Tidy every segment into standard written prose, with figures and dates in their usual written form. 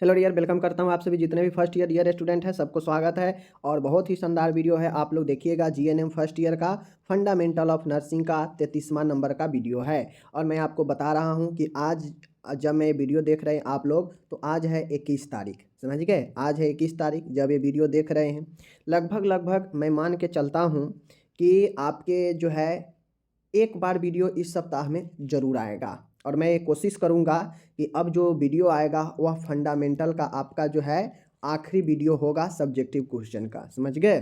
Hello dear, welcome करता हूं आप सभी जितने भी फर्स्ट ईयर डियर स्टूडेंट हैं, सबको स्वागत है। और बहुत ही शानदार वीडियो है, आप लोग देखिएगा। जीएनएम फर्स्ट ईयर का फंडामेंटल ऑफ नर्सिंग का 33वां नंबर का वीडियो है। और मैं आपको बता रहा हूं कि आज जब मैं वीडियो देख रहे हैं आप लोग, तो आज है 21 तारीख, समझ गए। आज है 21 तारीख जब ये वीडियो देख रहे हैं। लगभग मैं मान के चलता हूँ कि आपके जो है एक बार वीडियो इस सप्ताह में ज़रूर आएगा। और मैं ये कोशिश करूँगा कि अब जो वीडियो आएगा वह फंडामेंटल का आपका जो है आखिरी वीडियो होगा सब्जेक्टिव क्वेश्चन का, समझ गए।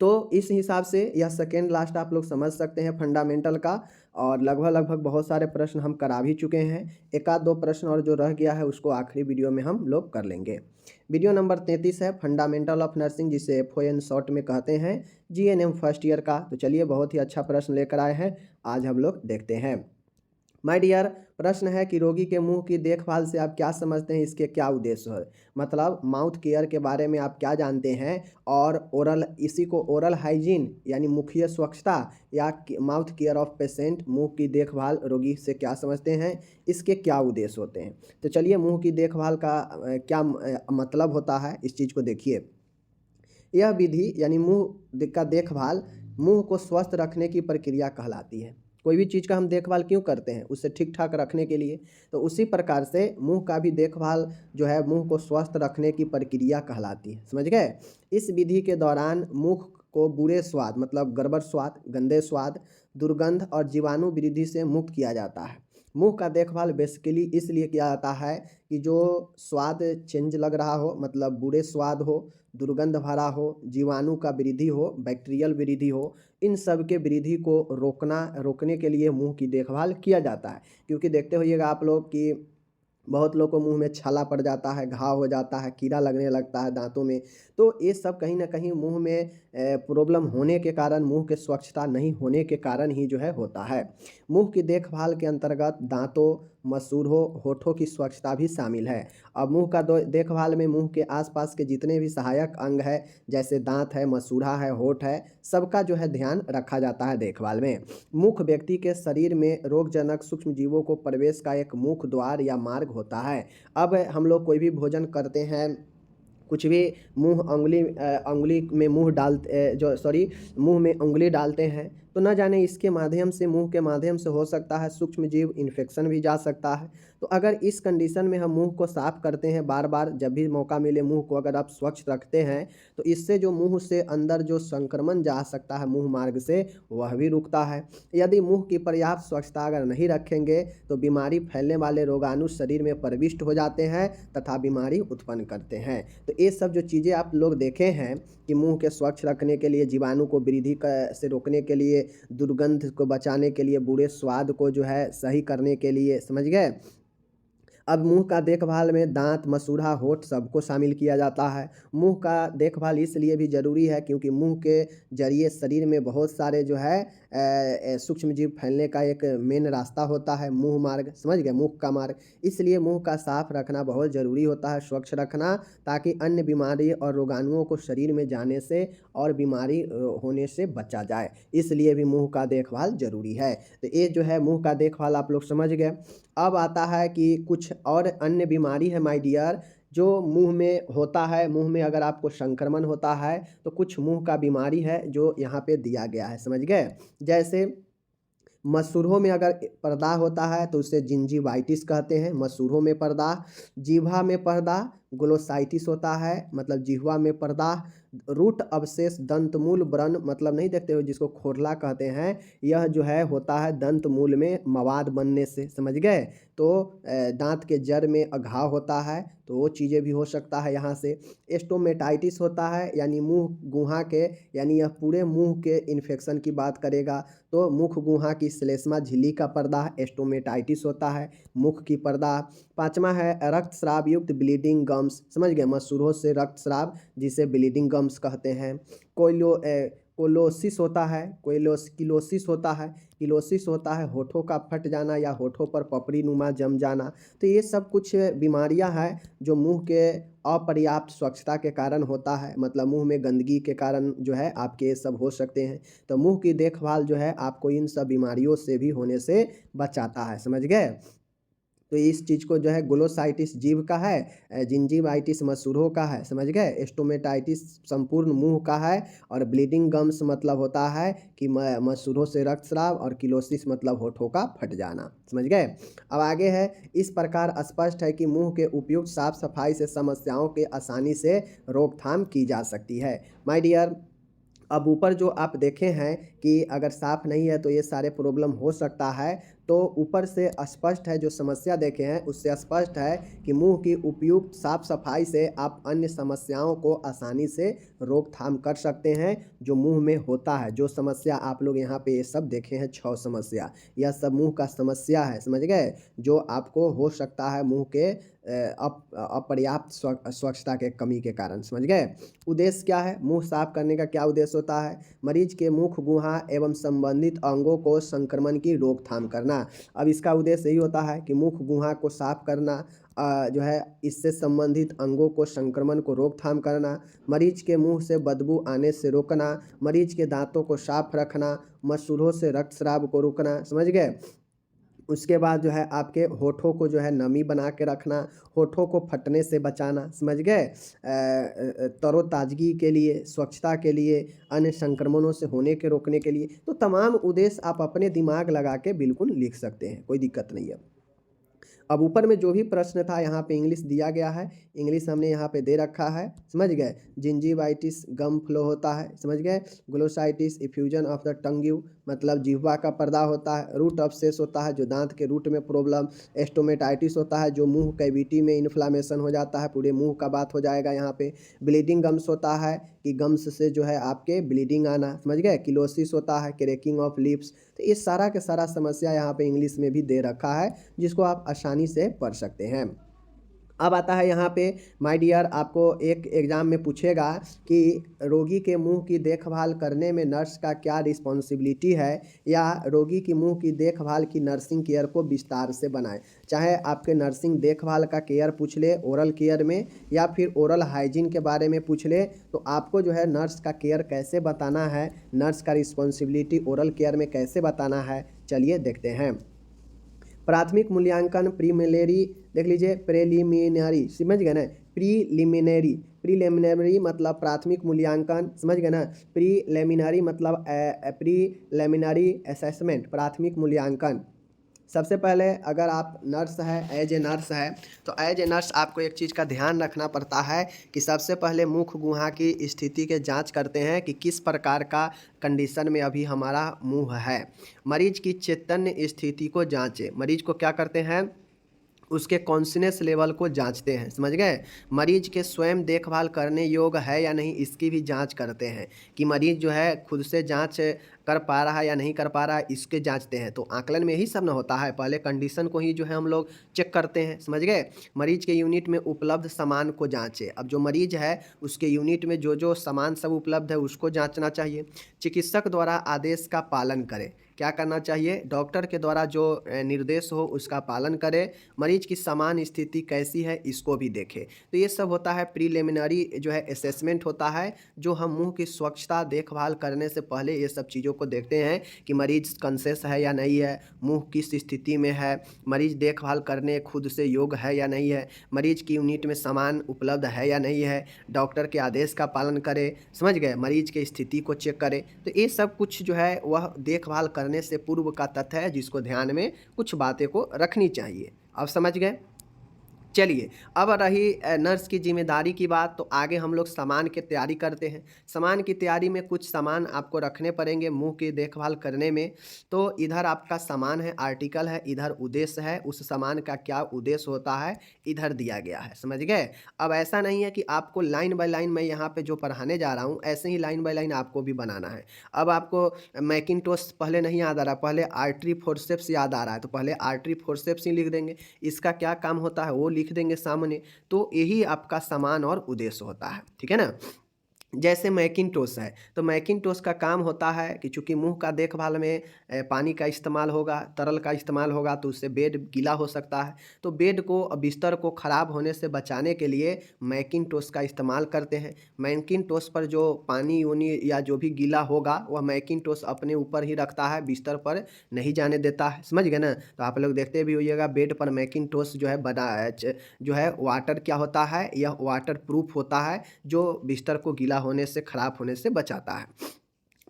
तो इस हिसाब से यह सेकेंड लास्ट आप लोग समझ सकते हैं फंडामेंटल का। और लगभग बहुत सारे प्रश्न हम करा भी चुके हैं। एक आध दो प्रश्न और जो रह गया है उसको आखिरी वीडियो में हम लोग कर लेंगे। वीडियो नंबर 33 है फंडामेंटल ऑफ नर्सिंग, जिसे एफओएन शॉर्ट में कहते हैं, जीएनएम फर्स्ट ईयर का। तो चलिए, बहुत ही अच्छा प्रश्न लेकर आए हैं, आज हम लोग देखते हैं। माय डियर, प्रश्न है कि रोगी के मुंह की देखभाल से आप क्या समझते हैं, इसके क्या उद्देश्य है। मतलब माउथ केयर के बारे में आप क्या जानते हैं। और ओरल, इसी को ओरल हाइजीन यानी मुखीय स्वच्छता या माउथ केयर ऑफ पेशेंट, मुंह की देखभाल रोगी से क्या समझते हैं, इसके क्या उद्देश्य होते हैं। तो चलिए, मुंह की देखभाल का क्या मतलब होता है, इस चीज़ को देखिए। यह विधि यानी मुंह का देखभाल मुंह को स्वस्थ रखने की प्रक्रिया कहलाती है। कोई भी चीज़ का हम देखभाल क्यों करते हैं, उसे ठीक ठाक रखने के लिए। तो उसी प्रकार से मुंह का भी देखभाल जो है मुंह को स्वस्थ रखने की प्रक्रिया कहलाती है, समझ गए। इस विधि के दौरान मुंह को बुरे स्वाद मतलब गड़बड़ स्वाद, गंदे स्वाद, दुर्गंध और जीवाणु वृद्धि से मुक्त किया जाता है। मुंह का देखभाल बेसिकली इसलिए किया जाता है कि जो स्वाद चेंज लग रहा हो, मतलब बुरे स्वाद हो, दुर्गंध भरा हो, जीवाणु का वृद्धि हो, बैक्टीरियल वृद्धि हो, इन सब के वृद्धि को रोकने के लिए मुंह की देखभाल किया जाता है। क्योंकि देखते होइएगा आप लोग कि बहुत लोग को मुंह में छाला पड़ जाता है, घाव हो जाता है, कीड़ा लगने लगता है दांतों में। तो ये सब कहीं ना कहीं मुंह में प्रॉब्लम होने के कारण, मुंह के स्वच्छता नहीं होने के कारण ही जो है होता है। मुंह की देखभाल के अंतर्गत दांतों, मसूड़ों, होठों की स्वच्छता भी शामिल है। अब मुंह का देखभाल में मुंह के आसपास के जितने भी सहायक अंग है, जैसे दांत है, मसूड़ा है, होठ है, सबका जो है ध्यान रखा जाता है देखभाल में। मुख व्यक्ति के शरीर में रोगजनक सूक्ष्म जीवों को प्रवेश का एक मुख्य द्वार या मार्ग होता है। अब हम लोग कोई भी भोजन करते हैं, कुछ भी अंगुली में मुंह डालते जो सॉरी मुंह में उंगली डालते हैं, तो न जाने इसके माध्यम से, मुंह के माध्यम से हो सकता है सूक्ष्म जीव इन्फेक्शन भी जा सकता है। तो अगर इस कंडीशन में हम मुंह को साफ करते हैं बार बार, जब भी मौका मिले मुंह को अगर आप स्वच्छ रखते हैं, तो इससे जो मुंह से अंदर जो संक्रमण जा सकता है मुंह मार्ग से, वह भी रुकता है। यदि मुंह की पर्याप्त स्वच्छता अगर नहीं रखेंगे तो बीमारी फैलने वाले रोगाणु शरीर में प्रविष्ट हो जाते हैं तथा बीमारी उत्पन्न करते हैं। तो ये सब जो चीज़ें आप लोग देखे हैं कि मुंह के स्वच्छ रखने के लिए, जीवाणु को वृद्धि से रोकने के लिए, दुर्गंध को बचाने के लिए, बुरे स्वाद को जो है सही करने के लिए, समझ गए। अब मुंह का देखभाल में दांत, मसूड़ा, होठ सबको शामिल किया जाता है। मुंह का देखभाल इसलिए भी ज़रूरी है क्योंकि मुंह के जरिए शरीर में बहुत सारे जो है सूक्ष्म जीव फैलने का एक मेन रास्ता होता है, मुंह मार्ग, समझ गए, मुख का मार्ग। इसलिए मुंह का साफ रखना बहुत ज़रूरी होता है, स्वच्छ रखना, ताकि अन्य बीमारी और रोगाणुओं को शरीर में जाने से और बीमारी होने से बचा जाए। इसलिए भी मुंह का देखभाल ज़रूरी है। तो ये जो है मुंह का देखभाल आप लोग समझ गए। अब आता है कि कुछ और अन्य बीमारी है माय डियर, जो मुंह में होता है। मुंह में अगर आपको संक्रमण होता है तो कुछ मुंह का बीमारी है जो यहाँ पे दिया गया है, समझ गए। जैसे मसूड़ों में अगर पर्दा होता है तो उसे जिंजीवाइटिस कहते हैं, मसूड़ों में पर्दा। जीभा में पर्दा ग्लोसाइटिस होता है, मतलब जिह्वा में पर्दा। रूट अवशेष दंतमूल व्रण, मतलब नहीं देखते हो जिसको खोरला कहते हैं, यह जो है होता है दंतमूल में मवाद बनने से, समझ गए। तो दांत के जड़ में घाव होता है, तो वो चीज़ें भी हो सकता है यहाँ से। एस्टोमेटाइटिस होता है, यानी मुंह गुहा के, यानी यह पूरे मुंह के इन्फेक्शन की बात करेगा। तो मुख गुहा की श्लेष्मा झिल्ली का पर्दा एस्टोमेटाइटिस होता है, मुख की पर्दा। पांचवा है रक्तस्राव युक्त ब्लीडिंग गम्स, समझ गए, मसूड़ों से रक्तस्राव जिसे ब्लीडिंग गम्स कहते हैं। कोलोसिस होता है, किलोसिस होता है, किलोसिस होता है होठों का फट जाना या होठों पर पपड़ी नुमा जम जाना। तो ये सब कुछ बीमारियां हैं जो मुंह के अपर्याप्त स्वच्छता के कारण होता है, मतलब मुंह में गंदगी के कारण जो है आपके ये सब हो सकते हैं। तो मुंह की देखभाल जो है आपको इन सब बीमारियों से भी होने से बचाता है, समझ गए। तो इस चीज़ को जो है ग्लोसाइटिस जीभ का है, जिंजीवाइटिस मसूड़ों का है, समझ गए। स्टोमेटाइटिस संपूर्ण मुंह का है, और ब्लीडिंग गम्स मतलब होता है कि मसूड़ों से रक्तस्राव, और किलोसिस मतलब होठों का फट जाना, समझ गए। अब आगे है, इस प्रकार स्पष्ट है कि मुंह के उपयुक्त साफ सफाई से समस्याओं के आसानी से रोकथाम की जा सकती है। माय डियर, अब ऊपर जो आप देखे हैं कि अगर साफ़ नहीं है तो ये सारे प्रॉब्लम हो सकता है, तो ऊपर से स्पष्ट है, जो समस्या देखे हैं उससे स्पष्ट है कि मुंह की उपयुक्त साफ सफाई से आप अन्य समस्याओं को आसानी से रोकथाम कर सकते हैं जो मुंह में होता है। जो समस्या आप लोग यहाँ पे ये सब देखे हैं 6 समस्या, यह सब मुंह का समस्या है, समझ गए, जो आपको हो सकता है मुंह के अपर्याप्त स्वच्छता के कमी के कारण, समझ गए। उद्देश्य क्या है, मुंह साफ करने का क्या उद्देश्य होता है, मरीज के मुख गुहा एवं संबंधित अंगों को संक्रमण की रोकथाम करना। अब इसका उद्देश्य यही होता है कि मुख गुहा को साफ करना, जो है इससे संबंधित अंगों को संक्रमण को रोकथाम करना, मरीज के मुंह से बदबू आने से रोकना, मरीज के दांतों को साफ रखना, मसूड़ों से रक्तस्राव को रोकना, समझ गए। उसके बाद जो है आपके होठों को जो है नमी बना के रखना, होठों को फटने से बचाना, समझ गए, तरोताजगी के लिए, स्वच्छता के लिए, अन्य संक्रमणों से होने के रोकने के लिए। तो तमाम उद्देश्य आप अपने दिमाग लगा के बिल्कुल लिख सकते हैं, कोई दिक्कत नहीं है। अब ऊपर में जो भी प्रश्न था यहाँ पे इंग्लिश दिया गया है, इंग्लिश हमने यहाँ पे दे रखा है, समझ गए। जिंजीवाइटिस गम फ्लो होता है, समझ गए। ग्लोसाइटिस इफ्यूजन ऑफ द टंग्यू मतलब जिह्वा का पर्दा होता है। रूट अब्सेस होता है जो दांत के रूट में प्रॉब्लम। एस्टोमेटाइटिस होता है जो मुंह कैविटी में इन्फ्लामेशन हो जाता है, पूरे मुंह का बात हो जाएगा यहाँ पे। ब्लीडिंग गम्स होता है कि गम्स से जो है आपके ब्लीडिंग आना, समझ गए। किलोसिस होता है क्रैकिंग ऑफ लिप्स। तो ये सारा के सारा समस्या यहाँ पे इंग्लिश में भी दे रखा है, जिसको आप आसानी से पढ़ सकते हैं। अब आता है यहाँ पे माय डियर, आपको एक एग्ज़ाम में पूछेगा कि रोगी के मुंह की देखभाल करने में नर्स का क्या रिस्पॉन्सिबिलिटी है, या रोगी की मुंह की देखभाल की नर्सिंग केयर को विस्तार से बनाए। चाहे आपके नर्सिंग देखभाल का केयर पूछ ले ओरल केयर में, या फिर ओरल हाइजीन के बारे में पूछ ले, तो आपको जो है नर्स का केयर कैसे बताना है, नर्स का रिस्पॉन्सिबिलिटी ओरल केयर में कैसे बताना है, चलिए देखते हैं। प्राथमिक मूल्यांकन प्रीलिमिनरी, देख लीजिए प्रीलिमिनरी, समझ गए ना। प्रीलिमिनरी मतलब प्राथमिक मूल्यांकन, समझ गए ना। प्रीलिमिनरी मतलब प्रीलिमिनरी असेसमेंट, प्राथमिक मूल्यांकन। सबसे पहले अगर आप नर्स है, एज ए नर्स है, तो एज ए नर्स आपको एक चीज़ का ध्यान रखना पड़ता है कि सबसे पहले मुख गुहा की स्थिति के जांच करते हैं कि किस प्रकार का कंडीशन में अभी हमारा मुंह है। मरीज की चैतन्य स्थिति को जांचें। मरीज को क्या करते हैं, उसके कॉन्शियसनेस लेवल को जांचते हैं, समझ गए। मरीज के स्वयं देखभाल करने योग्य है या नहीं, इसकी भी जांच करते हैं कि मरीज जो है खुद से जांच कर पा रहा है या नहीं कर पा रहा है, इसके जांचते हैं। तो आकलन में यही सब ना होता है, पहले कंडीशन को ही जो है हम लोग चेक करते हैं, समझ गए। मरीज के यूनिट में उपलब्ध सामान को जांचें। अब जो मरीज है उसके यूनिट में जो जो सामान सब उपलब्ध है उसको जांचना चाहिए। चिकित्सक द्वारा आदेश का पालन करें। क्या करना चाहिए, डॉक्टर के द्वारा जो निर्देश हो उसका पालन करें। मरीज की सामान स्थिति कैसी है इसको भी देखें। तो ये सब होता है प्रीलिमिनरी जो है असेसमेंट होता है, जो हम मुंह की स्वच्छता देखभाल करने से पहले ये सब चीज़ों को देखते हैं कि मरीज कॉन्शियस है या नहीं है, मुंह किस स्थिति में है, मरीज देखभाल करने खुद से योग्य है या नहीं है, मरीज की यूनिट में सामान उपलब्ध है या नहीं है, डॉक्टर के आदेश का पालन करें, समझ गए, मरीज की स्थिति को चेक करें। तो ये सब कुछ जो है वह देखभाल करने से पूर्व का तथ्य है, जिसको ध्यान में कुछ बातें को रखनी चाहिए। अब समझ गए। चलिए, अब रही नर्स की जिम्मेदारी की बात, तो आगे हम लोग सामान की तैयारी करते हैं। सामान की तैयारी में कुछ सामान आपको रखने पड़ेंगे मुंह की देखभाल करने में। तो इधर आपका सामान है, आर्टिकल है, इधर उद्देश्य है, उस सामान का क्या उद्देश्य होता है इधर दिया गया है, समझ गए। अब ऐसा नहीं है कि आपको लाइन बाय लाइन मैं यहाँ पे जो पढ़ाने जा रहा हूँ ऐसे ही लाइन बाय लाइन आपको भी बनाना है। अब आपको मैकिंटोश पहले नहीं याद आ रहा, पहले आर्टरी फोर्सेप्स याद आ रहा है, तो पहले आर्टरी फोर्सेप्स ही लिख देंगे। इसका क्या काम होता है वो लिख देंगे सामने। तो यही आपका सामान और उद्देश्य होता है, ठीक है ना। जैसे मैकिन्टोश है, तो मैकिन्टोश का काम होता है कि चूँकि मुँह का देखभाल में पानी का इस्तेमाल होगा, तरल का इस्तेमाल होगा, तो उससे बेड गीला हो सकता है। तो बेड को बिस्तर को ख़राब होने से बचाने के लिए मैकिन्टोश का इस्तेमाल करते हैं। मैकिन्टोश पर जो पानी-वानी या जो भी गीला होगा, वह मैकिन्टोश अपने ऊपर ही रखता है, बिस्तर पर नहीं जाने देता है। समझ गए ना? तो आप लोग देखते भी होइएगा, बेड पर मैकिन्टोश जो है जो है वाटर क्या होता है, यह वाटर प्रूफ होता है, जो बिस्तर को गीला होने से, खराब होने से बचाता है।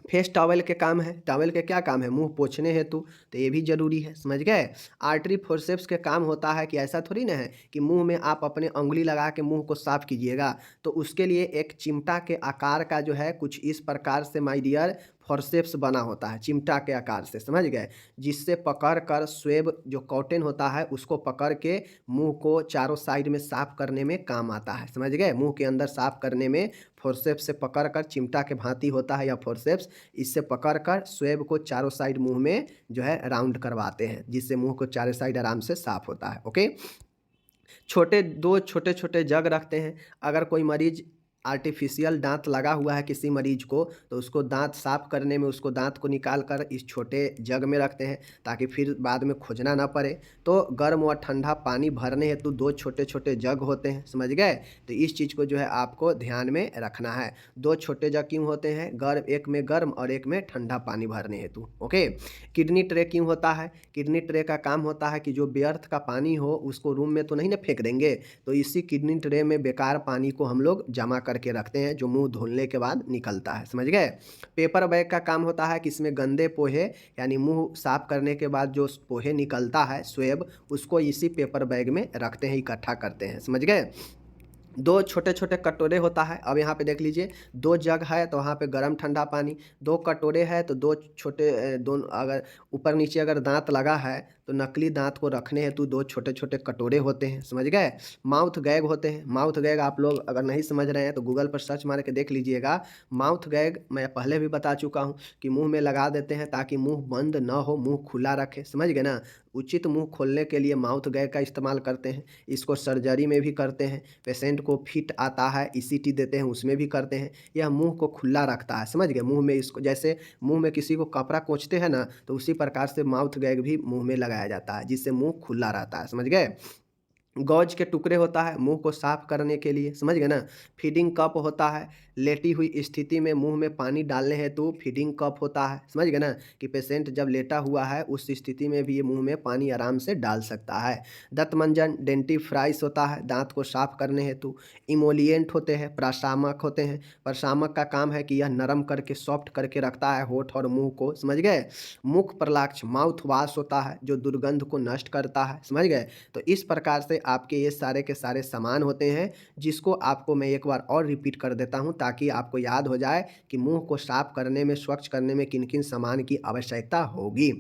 फेस टॉवेल के काम है, टॉवेल के क्या काम है? मुँह पोंछने हेतु, तो ये भी ज़रूरी है, समझ गए? आर्टरी फोर्सेप्स के काम होता है कि ऐसा थोड़ी ना है कि मुँह में आप अपने उँगली लगा के मुँह को साफ़ कीजिएगा, तो उसके लिए एक चिमटा के आकार का जो है कुछ इस प्रकार से माय डियर फोर्सेप्स बना होता है, चिमटा के आकार से, समझ गए? जिससे पकड़ कर स्वेब जो कॉटन होता है उसको पकड़ के मुँह को चारों साइड में साफ़ करने में काम आता है, समझ गए? मुँह के अंदर साफ़ करने में फोर्सेप्स से पकड़ कर, चिमटा के भांति होता है या फोर्सेप्स, इससे पकड़ कर स्वेब को चारों साइड मुँह में जो है राउंड करवाते हैं, जिससे मुँह को चारों साइड आराम से साफ़ होता है, ओके? दो छोटे-छोटे जग रखते हैं। अगर कोई मरीज़ आर्टिफ़िशियल दाँत लगा हुआ है किसी मरीज़ को, तो उसको दाँत साफ़ करने में उसको दाँत को निकाल कर इस छोटे जग में रखते हैं, ताकि फिर बाद में खोजना ना पड़े। तो गर्म व ठंडा पानी भरने हेतु 2 छोटे-छोटे जग होते हैं, समझ गए? तो इस चीज़ को जो है आपको ध्यान में रखना है। 2 छोटे जग क्यों होते हैं? एक में गर्म और एक में ठंडा पानी भरने हेतु, ओके? किडनी ट्रे क्यों होता है? किडनी ट्रे का काम होता है कि जो व्यर्थ का पानी हो उसको रूम में तो नहीं ना फेंक देंगे, तो इसी किडनी ट्रे में बेकार पानी को हम लोग जमा करके रखते हैं, जो मुँह धुलने के बाद निकलता है, समझ गए? पेपर बैग का काम होता है कि इसमें गंदे पोहे यानी मुँह साफ करने के बाद जो पोहे निकलता है स्वेब, उसको इसी पेपर बैग में रखते हैं, इकट्ठा करते हैं, समझ गए? 2 छोटे-छोटे कटोरे होता है। अब यहाँ पे देख लीजिए, 2 जग है तो वहाँ पे गरम ठंडा पानी, 2 कटोरे है तो 2 छोटे दोनों अगर ऊपर-नीचे अगर दाँत लगा है तो नकली दाँत को रखने हेतु 2 छोटे-छोटे कटोरे होते हैं, समझ गए? माउथ गैग होते हैं। माउथ गैग आप लोग अगर नहीं समझ रहे हैं तो गूगल पर सर्च मार के देख लीजिएगा। माउथ गैग मैं पहले भी बता चुका हूँ कि मुँह में लगा देते हैं ताकि मुँह बंद ना हो, मुँह खुला रखें, समझ गए ना? उचित मुँह खोलने के लिए माउथ गैग का इस्तेमाल करते हैं। इसको सर्जरी में भी करते हैं। पेशेंट को फिट आता है, ईसीटी देते हैं, उसमें भी करते हैं। यह मुँह को खुला रखता है, समझ गए? मुँह में इसको जैसे मुँह में किसी को कपड़ा कोंचते हैं ना, तो उसी प्रकार से माउथ गैग भी मुँह में लगाया जाता है, जिससे मुँह खुला रहता है, समझ गए? गौज के टुकड़े होता है मुंह को साफ करने के लिए, समझ गए ना? फीडिंग कप होता है, लेटी हुई स्थिति में मुंह में पानी डालने हेतु फीडिंग कप होता है, समझ गए ना? कि पेशेंट जब लेटा हुआ है उस स्थिति में भी ये मुंह में पानी आराम से डाल सकता है। दंतमंजन डेंटिफ्राइस होता है दांत को साफ करने हेतु। इमोलिएंट होते हैं, प्रशामक होते हैं। प्रशामक का काम है कि यह नरम करके सॉफ्ट करके रखता है होठ और मुंह को, समझ गए? मुख प्रलाक्ष माउथ वॉश होता है जो दुर्गंध को नष्ट करता है, समझ गए? तो इस प्रकार से आपके ये सारे के सारे सामान होते हैं, जिसको आपको मैं एक बार और रिपीट कर देता हूँ ताकि आपको याद हो जाए कि मुंह को साफ करने में, स्वच्छ करने में किन-किन सामान की आवश्यकता होगी।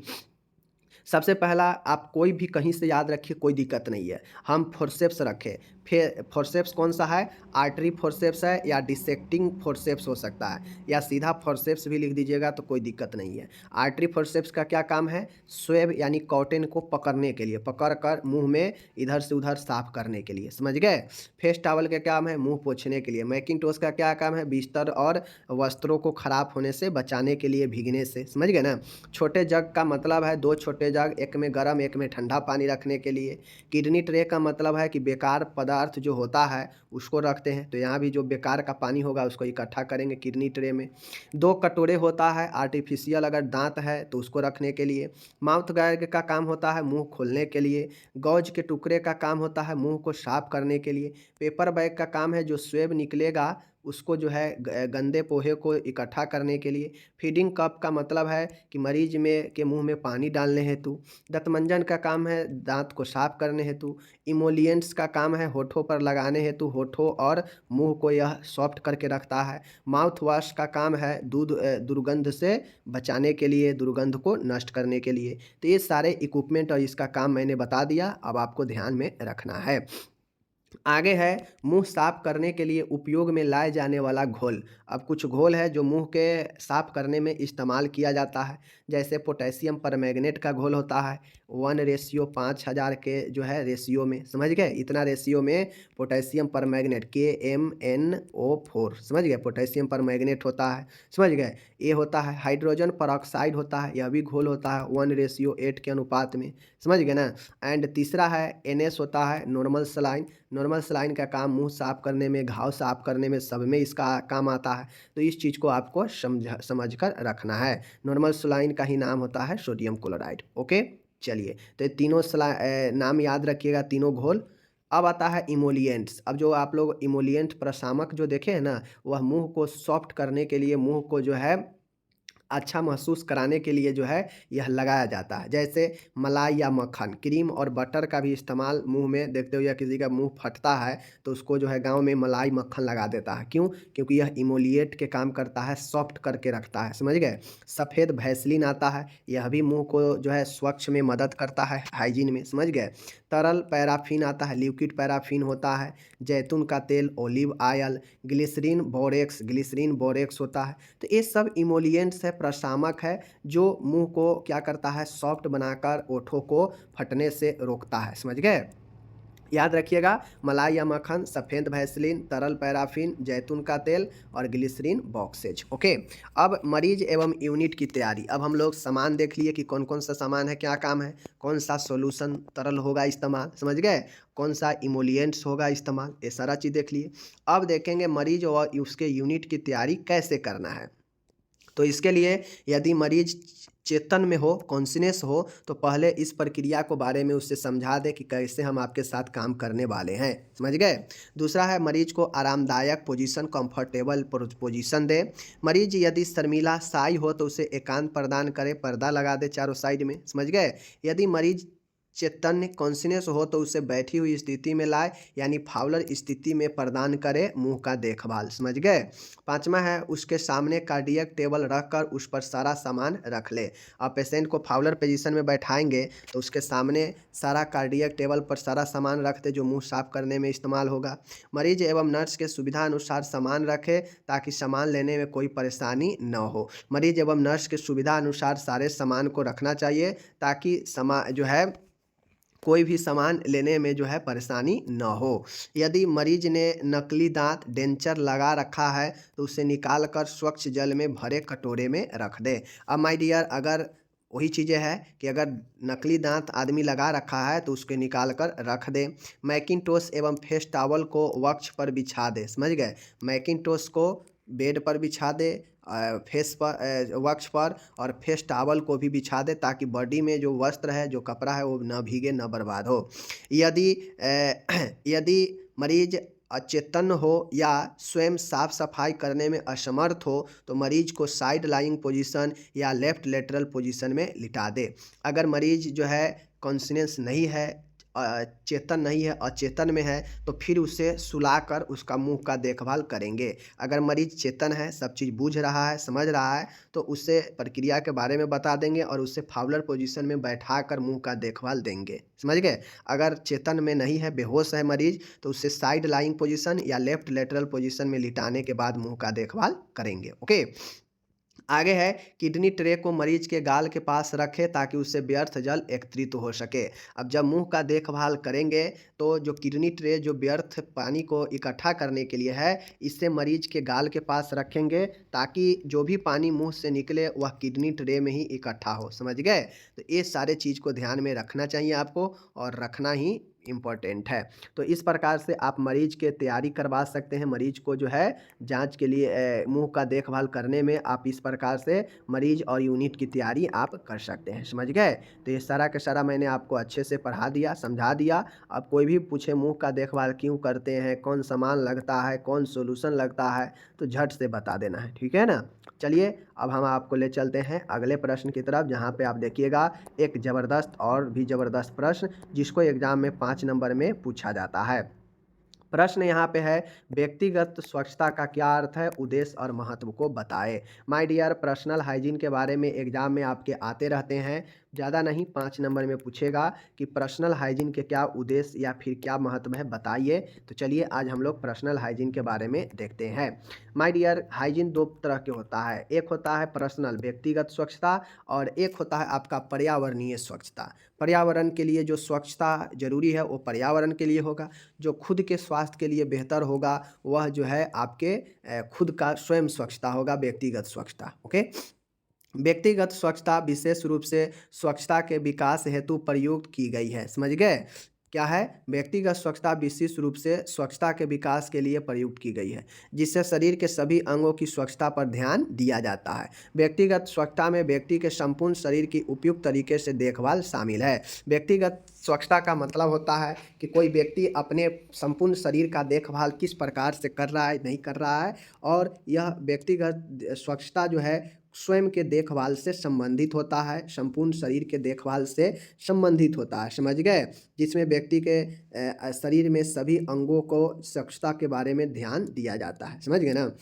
सबसे पहला आप कोई भी कहीं से याद रखिए, कोई दिक्कत नहीं है। हम फोर्सेप्स रखें, फिर फोर्सेप्स कौन-सा है? आर्टरी फोर्सेप्स है या डिसेक्टिंग फोर्सेप्स हो सकता है, या सीधा फोर्सेप्स भी लिख दीजिएगा तो कोई दिक्कत नहीं है। आर्टरी फोर्सेप्स का क्या काम है? स्वेब यानी कॉटन को पकड़ने के लिए, पकड़ कर मुँह में इधर से उधर साफ करने के लिए, समझ गए? फेस टॉवल का काम है? मुँह पोंछने के लिए। मैकिन्टोश का क्या काम है? बिस्तर और वस्त्रों को खराब होने से बचाने के लिए, भीगने से, समझ गए ना? छोटे जग का मतलब है 2 छोटे जग, एक में गर्म एक में ठंडा पानी रखने के लिए। किडनी ट्रे का मतलब है कि बेकार पदार्थ जो होता है उसको रखते हैं, तो यहाँ भी जो बेकार का पानी होगा उसको इकट्ठा करेंगे किडनी ट्रे में। 2 कटोरे होता है आर्टिफिशियल अगर दाँत है तो उसको रखने के लिए। माउथ गार्ड का काम होता है मुँह खोलने के लिए। गौज के टुकड़े का काम होता है मुँह को साफ करने के लिए। पेपर बैग का काम है जो स्वेब निकलेगा उसको जो है गंदे पोहे को इकट्ठा करने के लिए। फीडिंग कप का मतलब है कि मरीज में के मुंह में पानी डालने हेतु। दंतमंजन का काम है दांत को साफ करने हेतु। इमोलिएंट्स का काम है होठों पर लगाने हेतु, होठों और मुंह को यह सॉफ्ट करके रखता है। माउथ वॉश का काम है दुर्गंध से बचाने के लिए, दुर्गंध को नष्ट करने के लिए। तो ये सारे इक्विपमेंट और इसका काम मैंने बता दिया, अब आपको ध्यान में रखना है। आगे है मुंह साफ करने के लिए उपयोग में लाए जाने वाला घोल। अब कुछ घोल है जो मुंह के साफ करने में इस्तेमाल किया जाता है, जैसे पोटेशियम परमैंगनेट का घोल होता है 1:5000 के जो है रेशियो में, समझ गए, इतना रेशियो में पोटेशियम परमैंगनेट KMnO4, समझ गए, पोटेशियम परमैंगनेट होता है, समझ गए। ये होता है हाइड्रोजन परऑक्साइड होता है, यह भी घोल होता है 1:8 के अनुपात में, समझ गए ना। एंड तीसरा है NS होता है नॉर्मल सलाइन। नॉर्मल सलाइन का काम मुंह साफ करने में, घाव साफ करने में, सब में इसका काम आता है। तो इस चीज़ को आपको समझ कर रखना है। नॉर्मल सलाइन का ही नाम होता है सोडियम क्लोराइड। ओके, चलिए, तो ये तीनों नाम याद रखिएगा, तीनों घोल। अब आता है इमोलिएंट्स। अब जो आप लोग इमोलिएंट प्रशामक जो देखे हैं ना, वह मुंह को सॉफ्ट करने के लिए, मुंह को जो है अच्छा महसूस कराने के लिए जो है यह लगाया जाता है। जैसे मलाई या मक्खन, क्रीम और बटर का भी इस्तेमाल मुंह में, देखते हो या किसी का मुंह फटता है तो उसको जो है गांव में मलाई मक्खन लगा देता है। क्यों? क्योंकि यह इमोलिएट के काम करता है, सॉफ्ट करके रखता है, समझ गए। सफ़ेद भैसलीन आता है, यह भी मुंह को जो है स्वच्छ में मदद करता है, हाइजीन में, समझ गए। तरल पैराफिन आता है, लिक्विड पैराफिन होता है। जैतून का तेल, ओलिव ऑयल, ग्लिसरीन बोरेक्स होता है। तो ये सब इमोलिएंट्स है, प्रशामक है, जो मुंह को क्या करता है, सॉफ्ट बनाकर ओठों को फटने से रोकता है, समझ गए। याद रखिएगा, मलाई या मक्खन, सफ़ेद भैसलीन, तरल पैराफिन, जैतून का तेल और ग्लिसरीन बॉक्सेज। ओके, अब मरीज एवं यूनिट की तैयारी। अब हम लोग सामान देख लिए कि कौन कौन सा सामान है, क्या काम है, कौन सा सॉल्यूशन तरल होगा इस्तेमाल, समझ गए, कौन सा इमोलिएंट्स होगा इस्तेमाल, ये सारा चीज़ देख लिए। अब देखेंगे मरीज और उसके यूनिट की तैयारी कैसे करना है। तो इसके लिए यदि मरीज चेतन में हो, कॉन्शियस हो, तो पहले इस प्रक्रिया को बारे में उससे समझा दें कि कैसे हम आपके साथ काम करने वाले हैं, समझ गए। दूसरा है मरीज को आरामदायक पोजीशन, कंफर्टेबल पोजीशन दें। मरीज यदि शर्मीला, साई हो तो उसे एकांत प्रदान करें, पर्दा लगा दे चारों साइड में, समझ गए। यदि मरीज चैतन्य कॉन्शियस हो तो उसे बैठी हुई स्थिति में लाए, यानी फाउलर स्थिति में प्रदान करे मुंह का देखभाल, समझ गए। पांचवा है उसके सामने कार्डियक टेबल रखकर उस पर सारा सामान रख ले। आप पेशेंट को फाउलर पोजीशन में बैठाएंगे तो उसके सामने सारा कार्डियक टेबल पर सारा सामान रख दे जो मुंह साफ करने में इस्तेमाल होगा। मरीज एवं नर्स के सुविधा अनुसार सामान रखे ताकि सामान लेने में कोई परेशानी न हो। मरीज एवं नर्स के सुविधा अनुसार सारे सामान को रखना चाहिए ताकि जो है कोई भी सामान लेने में जो है परेशानी न हो। यदि मरीज ने नकली दांत, डेंचर लगा रखा है तो उसे निकाल कर स्वच्छ जल में भरे कटोरे में रख दे। अब माय डियर, अगर वही चीज़ें हैं कि अगर नकली दांत आदमी लगा रखा है तो उसके निकाल कर रख दे। मैकिंटोश एवं फेस टॉवल को वक्ष पर बिछा दे, समझ गए। मैकिंटोश को बेड पर बिछा दे, फेस पर, वक्ष पर, और फेस टॉवल को भी बिछा दे ताकि बॉडी में जो वस्त्र है, जो कपड़ा है, वो न भीगे, न बर्बाद हो। यदि मरीज अचेतन हो या स्वयं साफ सफाई करने में असमर्थ हो तो मरीज को साइड लाइंग पोजीशन या लेफ्ट लेटरल पोजीशन में लिटा दे। अगर मरीज जो है कॉन्शियस नहीं है, चेतन नहीं है, अचेतन में है, तो फिर उसे सुलाकर उसका मुंह का देखभाल करेंगे। अगर मरीज चेतन है, सब चीज़ बूझ रहा है, समझ रहा है, तो उससे प्रक्रिया के बारे में बता देंगे और उससे फाउलर पोजीशन में बैठाकर मुंह का देखभाल देंगे, समझ गए। अगर चेतन में नहीं है, बेहोश है मरीज, तो उससे साइड लाइंग पोजीशन या लेफ्ट लेटरल पोजीशन में लिटाने के बाद मुंह का देखभाल करेंगे। ओके, आगे है किडनी ट्रे को मरीज के गाल के पास रखें ताकि उससे व्यर्थ जल एकत्रित हो सके। अब जब मुंह का देखभाल करेंगे तो जो किडनी ट्रे जो व्यर्थ पानी को इकट्ठा करने के लिए है, इससे मरीज के गाल के पास रखेंगे ताकि जो भी पानी मुंह से निकले वह किडनी ट्रे में ही इकट्ठा हो, समझ गए। तो ये सारे चीज़ को ध्यान में रखना चाहिए आपको, और रखना ही इम्पोर्टेंट है। तो इस प्रकार से आप मरीज के तैयारी करवा सकते हैं। मरीज को जो है जांच के लिए, मुंह का देखभाल करने में आप इस प्रकार से मरीज और यूनिट की तैयारी आप कर सकते हैं, समझ गए। तो ये सारा का सारा मैंने आपको अच्छे से पढ़ा दिया, समझा दिया। अब कोई भी पूछे मुंह का देखभाल क्यों करते हैं, कौन सामान लगता है, कौन सोल्यूशन लगता है, तो झट से बता देना है, ठीक है ना। चलिए, अब हम आपको ले चलते हैं अगले प्रश्न की तरफ, जहाँ पे आप देखिएगा एक ज़बरदस्त और भी ज़बरदस्त प्रश्न जिसको एग्ज़ाम में 5 नंबर में पूछा जाता है। प्रश्न यहाँ पे है, व्यक्तिगत स्वच्छता का क्या अर्थ है, उद्देश्य और महत्व को बताएं। माय डियर, पर्सनल हाइजीन के बारे में एग्जाम में आपके आते रहते हैं। ज़्यादा नहीं 5 नंबर में पूछेगा कि पर्सनल हाइजीन के क्या उद्देश्य या फिर क्या महत्व है बताइए। तो चलिए आज हम लोग पर्सनल हाइजीन के बारे में देखते हैं। माय डियर, हाइजीन दो तरह के होता है, एक होता है पर्सनल व्यक्तिगत स्वच्छता और एक होता है आपका पर्यावरणीय स्वच्छता। पर्यावरण के लिए जो स्वच्छता जरूरी है वो पर्यावरण के लिए होगा, जो खुद के स्वास्थ्य के लिए बेहतर होगा वह जो है आपके खुद का स्वयं स्वच्छता होगा, व्यक्तिगत स्वच्छता। ओके, व्यक्तिगत स्वच्छता विशेष रूप से स्वच्छता के विकास हेतु प्रयुक्त की गई है। समझ गए? क्या है? व्यक्तिगत स्वच्छता विशेष रूप से स्वच्छता के विकास के लिए प्रयुक्त की गई है, जिससे शरीर के सभी अंगों की स्वच्छता पर ध्यान दिया जाता है। व्यक्तिगत स्वच्छता में व्यक्ति के संपूर्ण शरीर की उपयुक्त तरीके से देखभाल शामिल है। व्यक्तिगत स्वच्छता का मतलब होता है कि कोई व्यक्ति अपने संपूर्ण शरीर का देखभाल किस प्रकार से कर रहा है, नहीं कर रहा है, और यह व्यक्तिगत स्वच्छता जो है स्वयं के देखभाल से संबंधित होता है, संपूर्ण शरीर के देखभाल से संबंधित होता है। समझ गए? जिसमें व्यक्ति के शरीर में सभी अंगों को स्वच्छता के बारे में ध्यान दिया जाता है। समझ गए ना?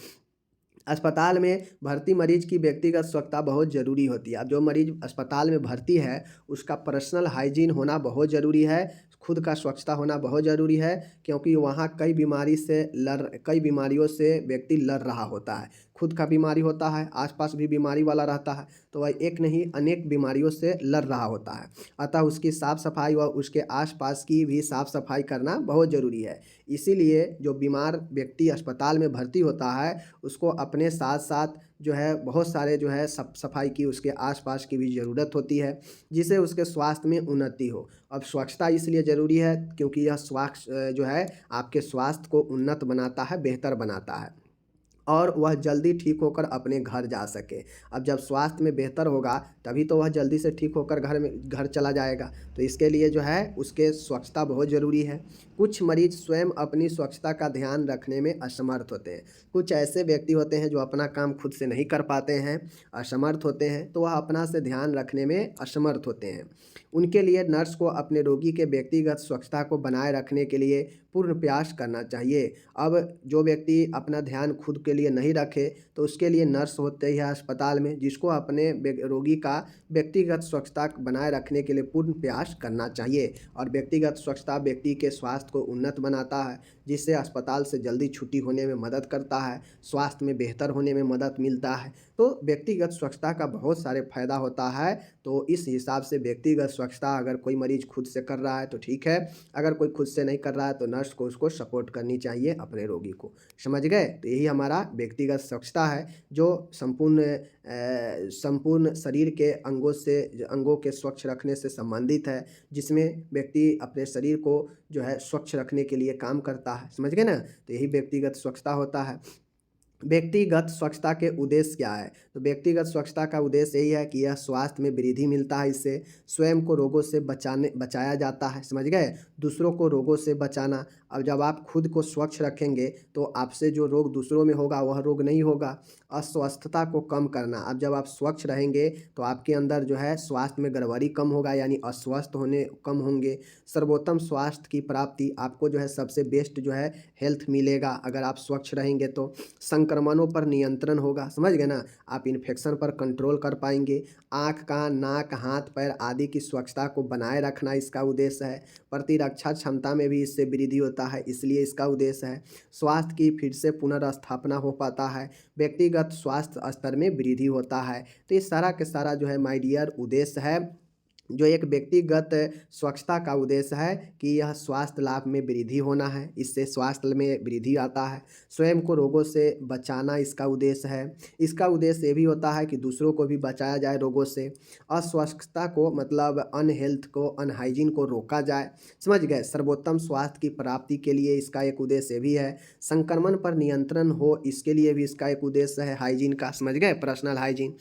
अस्पताल में भर्ती मरीज की व्यक्तिगत स्वच्छता बहुत ज़रूरी होती है। अब जो मरीज अस्पताल में भर्ती है उसका पर्सनल हाइजीन होना बहुत ज़रूरी है, खुद का स्वच्छता होना बहुत ज़रूरी है, क्योंकि वहाँ कई बीमारियों से व्यक्ति लड़ रहा होता है। खुद का बीमारी होता है, आसपास भी बीमारी वाला रहता है, तो वह एक नहीं अनेक बीमारियों से लड़ रहा होता है। अतः उसकी साफ़ सफाई व उसके आसपास की भी साफ़ सफाई करना बहुत ज़रूरी है। इसीलिए जो बीमार व्यक्ति अस्पताल में भर्ती होता है उसको अपने साथ साथ जो है बहुत सारे जो है सफाई की उसके आसपास की भी ज़रूरत होती है, जिससे उसके स्वास्थ्य में उन्नति हो। अब स्वच्छता इसलिए ज़रूरी है क्योंकि यह स्वास्थ्य जो है आपके स्वास्थ्य को उन्नत बनाता है, बेहतर बनाता है, और वह जल्दी ठीक होकर अपने घर जा सके। अब जब स्वास्थ्य में बेहतर होगा तभी तो वह जल्दी से ठीक होकर घर चला जाएगा। तो इसके लिए जो है उसके स्वच्छता बहुत ज़रूरी है। कुछ मरीज स्वयं अपनी स्वच्छता का ध्यान रखने में असमर्थ होते हैं। कुछ ऐसे व्यक्ति होते हैं जो अपना काम खुद से नहीं कर पाते हैं, असमर्थ होते हैं, तो वह अपना से ध्यान रखने में असमर्थ होते हैं। उनके लिए नर्स को अपने रोगी के व्यक्तिगत स्वच्छता को बनाए रखने के लिए पूर्ण प्रयास करना चाहिए। अब जो व्यक्ति अपना ध्यान खुद के लिए नहीं रखे तो उसके लिए नर्स होते हैं अस्पताल में, जिसको अपने रोगी का व्यक्तिगत स्वच्छता बनाए रखने के लिए पूर्ण प्रयास करना चाहिए। और व्यक्तिगत स्वच्छता व्यक्ति के स्वास्थ्य को उन्नत बनाता है, जिससे अस्पताल से जल्दी छुट्टी होने में मदद करता है, स्वास्थ्य में बेहतर होने में मदद मिलता है। तो व्यक्तिगत स्वच्छता का बहुत सारे फायदा होता है। तो इस हिसाब से व्यक्तिगत स्वच्छता अगर कोई मरीज खुद से कर रहा है तो ठीक है, अगर कोई खुद से नहीं कर रहा है तो नर्स को उसको सपोर्ट करनी चाहिए अपने रोगी को। समझ गए? तो यही हमारा व्यक्तिगत स्वच्छता है जो संपूर्ण शरीर के अंगों के स्वच्छ रखने से संबंधित है, जिसमें व्यक्ति अपने शरीर को जो है स्वच्छ रखने के लिए काम करता है। समझ गए ना? तो यही व्यक्तिगत स्वच्छता होता है। व्यक्तिगत स्वच्छता के उद्देश्य क्या है? तो व्यक्तिगत स्वच्छता का उद्देश्य यही है कि यह स्वास्थ्य में वृद्धि मिलता है, इससे स्वयं को रोगों से बचाया जाता है। समझ गए? दूसरों को रोगों से बचाना। अब जब आप खुद को स्वच्छ रखेंगे तो आपसे जो रोग दूसरों में होगा वह रोग नहीं होगा। अस्वस्थता को कम करना। अब जब आप स्वच्छ रहेंगे तो आपके अंदर जो है स्वास्थ्य में गड़बड़ी कम होगा, यानी अस्वस्थ होने कम होंगे। सर्वोत्तम स्वास्थ्य की प्राप्ति, आपको जो है सबसे बेस्ट जो है हेल्थ मिलेगा अगर आप स्वच्छ रहेंगे तो। संक्रमणों पर नियंत्रण होगा। समझ गए ना? आप इन्फेक्शन पर कंट्रोल कर पाएंगे। आँख, कान, नाक, हाथ, पैर आदि की स्वच्छता को बनाए रखना इसका उद्देश्य है। प्रतिरक्षा क्षमता में भी इससे वृद्धि होता है, इसलिए इसका उद्देश्य है। स्वास्थ्य की फिर से पुनर्स्थापना हो पाता है, व्यक्तिगत स्वास्थ्य स्तर में वृद्धि होता है। तो ये सारा के सारा जो है माय डियर उद्देश्य है जो एक व्यक्तिगत स्वच्छता का उद्देश्य है कि यह स्वास्थ्य लाभ में वृद्धि होना है, इससे स्वास्थ्य में वृद्धि आता है। स्वयं को रोगों से बचाना इसका उद्देश्य है। इसका उद्देश्य ये भी होता है कि दूसरों को भी बचाया जाए रोगों से। अस्वस्थता को मतलब अनहेल्थ को, अनहाइजीन को रोका जाए। समझ गए? सर्वोत्तम स्वास्थ्य की प्राप्ति के लिए इसका एक उद्देश्य भी है। संक्रमण पर नियंत्रण हो, इसके लिए भी इसका एक उद्देश्य है हाइजीन का। समझ गए? Personal hygiene.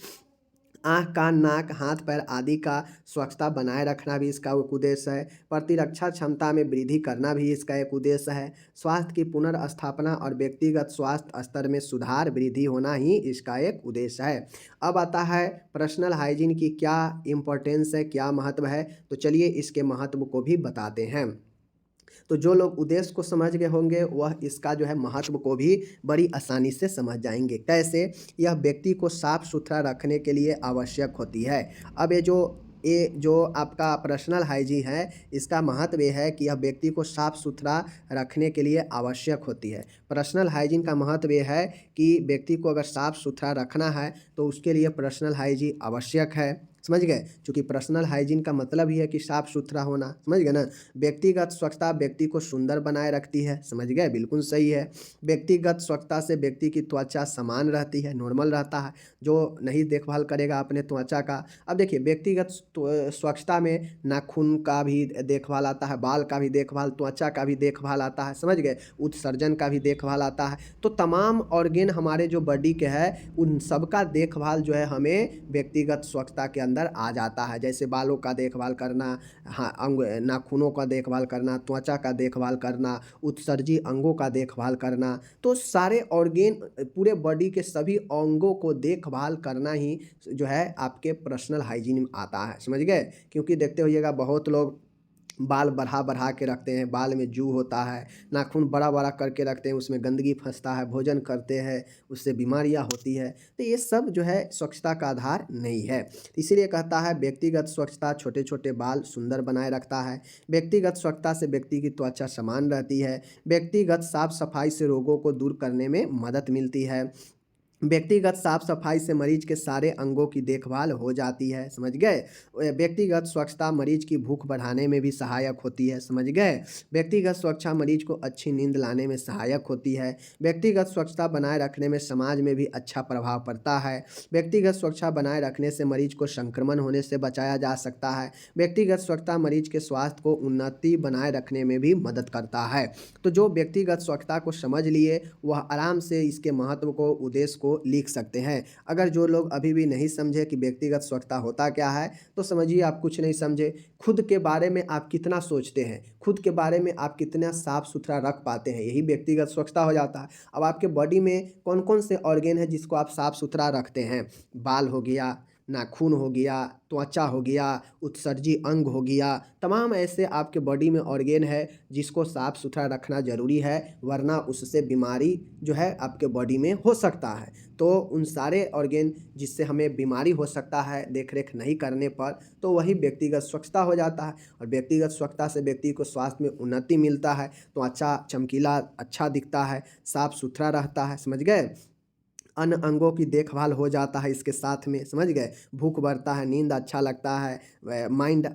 आँख, कान, नाक, हाथ, पैर आदि का स्वच्छता बनाए रखना भी इसका एक उद्देश्य है। प्रतिरक्षा क्षमता में वृद्धि करना भी इसका एक उद्देश्य है। स्वास्थ्य की पुनर्स्थापना और व्यक्तिगत स्वास्थ्य स्तर में सुधार वृद्धि होना ही इसका एक उद्देश्य है। अब आता है पर्सनल हाइजीन की क्या इम्पोर्टेंस है, क्या महत्व है। तो चलिए इसके महत्व को भी बताते हैं। तो जो लोग उद्देश्य को समझ गए होंगे वह इसका जो है महत्व को भी बड़ी आसानी से समझ जाएंगे। कैसे? यह व्यक्ति को साफ सुथरा रखने के लिए आवश्यक होती है। अब ये जो ये जो आपका पर्सनल हाइजीन है, इसका महत्व ये है कि यह व्यक्ति को साफ-सुथरा रखने के लिए आवश्यक होती है। पर्सनल हाइजीन का महत्व ये है कि व्यक्ति को अगर साफ-सुथरा रखना है, तो उसके लिए पर्सनल हाइजीन आवश्यक है। समझ गए? चूँकि पर्सनल हाइजीन का मतलब ही है कि साफ-सुथरा होना, समझ गए ना? व्यक्तिगत स्वच्छता व्यक्ति को सुंदर बनाए रखती है, समझ गए? बिल्कुल सही है। व्यक्तिगत स्वच्छता से व्यक्ति की त्वचा समान रहती है, नॉर्मल रहता है। जो नहीं देखभाल करेगा अपने त्वचा का, अब देखिए व्यक्तिगत स्वच्छता में नाखून का भी देखभाल आता है, बाल का भी देखभाल, त्वचा का भी देखभाल आता है, समझ गए? उत्सर्जन का भी देखभाल आता है। तो तमाम ऑर्गेन हमारे जो बॉडी के है, उन सब का देखभाल जो है हमें व्यक्तिगत स्वच्छता के अंदर आ जाता है। जैसे बालों का देखभाल करना, हाँ, नाखूनों का देखभाल करना, त्वचा का देखभाल करना, उत्सर्जी अंगों का देखभाल करना, तो सारे ऑर्गेन पूरे बॉडी के सभी अंगों को देखभाल करना ही जो है आपके पर्सनल हाइजीन में आता है, समझ गए? क्योंकि देखते होइएगा बहुत लोग बाल बढ़ा-बढ़ा के रखते हैं, बाल में जू होता है, नाखून बड़ा-बड़ा करके रखते हैं, उसमें गंदगी फँसता है, भोजन करते हैं, उससे बीमारियाँ होती है। तो ये सब जो है स्वच्छता का आधार नहीं है। इसीलिए कहता है व्यक्तिगत स्वच्छता छोटे-छोटे बाल सुंदर बनाए रखता है। व्यक्तिगत स्वच्छता से व्यक्ति की त्वचा समान रहती है। व्यक्तिगत साफ-सफाई से रोगों को दूर करने में मदद मिलती है। व्यक्तिगत साफ-सफाई से मरीज के सारे अंगों की देखभाल हो जाती है, समझ गए? व्यक्तिगत स्वच्छता मरीज की भूख बढ़ाने में भी सहायक होती है, समझ गए? व्यक्तिगत स्वच्छता मरीज को अच्छी नींद लाने में सहायक होती है। व्यक्तिगत स्वच्छता बनाए रखने में समाज में भी अच्छा प्रभाव पड़ता है। व्यक्तिगत स्वच्छता बनाए रखने से मरीज को संक्रमण होने से बचाया जा सकता है। व्यक्तिगत स्वच्छता मरीज के स्वास्थ्य को उन्नति बनाए रखने में भी मदद करता है। तो जो व्यक्तिगत स्वच्छता को समझ लिए, वह आराम से इसके महत्व को, उद्देश्य को लिख सकते हैं। अगर जो लोग अभी भी नहीं समझे कि व्यक्तिगत स्वच्छता होता क्या है, तो समझिए आप कुछ नहीं समझे। खुद के बारे में आप कितना सोचते हैं, खुद के बारे में आप कितना साफ-सुथरा रख पाते हैं, यही व्यक्तिगत स्वच्छता हो जाता है। अब आपके बॉडी में कौन-कौन से ऑर्गेन हैं जिसको आप साफ-सुथरा रखते हैं? बाल हो गया, नाखून हो गया, त्वचा हो गया, उत्सर्जी अंग हो गया, तमाम ऐसे आपके बॉडी में ऑर्गेन है जिसको साफ-सुथरा रखना ज़रूरी है, वरना उससे बीमारी जो है आपके बॉडी में हो सकता है। तो उन सारे ऑर्गेन जिससे हमें बीमारी हो सकता है देख-रेख नहीं करने पर, तो वही व्यक्तिगत स्वच्छता हो जाता है और व्यक्तिगत स्वच्छता से व्यक्ति को स्वास्थ्य में उन्नति मिलता है, तो अच्छा चमकीला अच्छा दिखता है, साफ-सुथरा रहता है, समझ गए? अन्य अंगों की देखभाल हो जाता है इसके साथ में, समझ गए? भूख बढ़ता है, नींद अच्छा लगता है, माइंड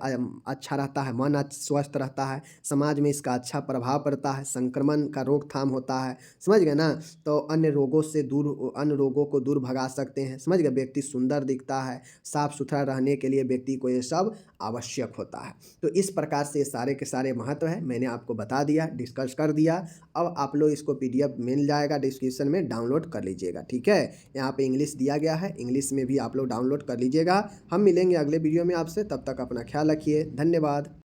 अच्छा रहता है, मन स्वस्थ रहता है, समाज में इसका अच्छा प्रभाव पड़ता है, संक्रमण का रोकथाम होता है, समझ गए ना? तो अन्य रोगों को दूर भगा सकते हैं, समझ गए? व्यक्ति सुंदर दिखता है, साफ-सुथरा रहने के लिए व्यक्ति को ये सब आवश्यक होता है। तो इस प्रकार से ये सारे के सारे महत्व हैं, मैंने आपको बता दिया, डिस्कस कर दिया। अब आप लोग इसको पीडीएफ मिल जाएगा डिस्क्रिप्शन में, डाउनलोड कर लीजिएगा, ठीक है? यहाँ पे इंग्लिश दिया गया है, इंग्लिश में भी आप लोग डाउनलोड कर लीजिएगा। हम मिलेंगे अगले वीडियो में आपसे, तब तक अपना ख्याल रखिए। धन्यवाद।